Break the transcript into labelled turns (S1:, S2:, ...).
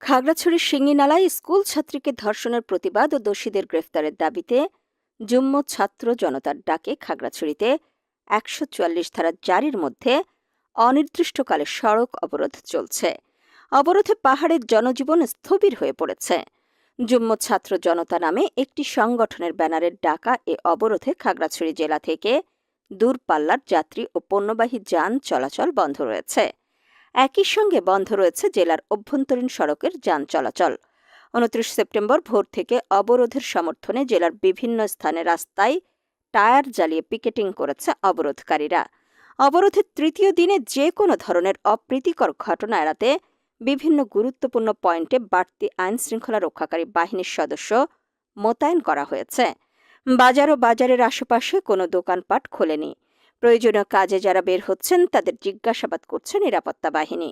S1: খাগড়াছড়ির সিঙ্গিনালায় স্কুল ছাত্রীকে ধর্ষণের প্রতিবাদ ও দোষীদের গ্রেফতারের দাবিতে যুগ্ম ছাত্র জনতার ডাকে খাগড়াছড়িতে ১৪৪ ধারা জারির মধ্যে অনির্দিষ্টকালে সড়ক অবরোধ চলছে। অবরোধে পাহাড়ের জনজীবন স্থবির হয়ে পড়েছে। যুগ্ম ছাত্র জনতা নামে একটি সংগঠনের ব্যানারের ডাকা এ অবরোধে খাগড়াছড়ি জেলা থেকে দূরপাল্লার যাত্রী ও পণ্যবাহী যান চলাচল বন্ধ রয়েছে। একই সঙ্গে বন্ধ রয়েছে জেলার অভ্যন্তরীণ সড়কের যান চলাচল। ২৯ সেপ্টেম্বর ভোর থেকে অবরোধের সমর্থনে জেলার বিভিন্ন স্থানে রাস্তায় টায়ার জ্বালিয়ে পিকেটিং করেছে অবরোধকারীরা। অবরোধের তৃতীয় দিনে যে কোনো ধরনের অপ্রীতিকর ঘটনা এড়াতে বিভিন্ন গুরুত্বপূর্ণ পয়েন্টে বাড়তি আইন শৃঙ্খলা রক্ষাকারী বাহিনীর সদস্য মোতায়েন করা হয়েছে। বাজার ও বাজারের আশেপাশে কোনো দোকানপাট খোলেনি। প্রয়োজনীয় কাজে যারা বের হচ্ছেন তাদের জিজ্ঞাসাবাদ করছে নিরাপত্তা বাহিনী।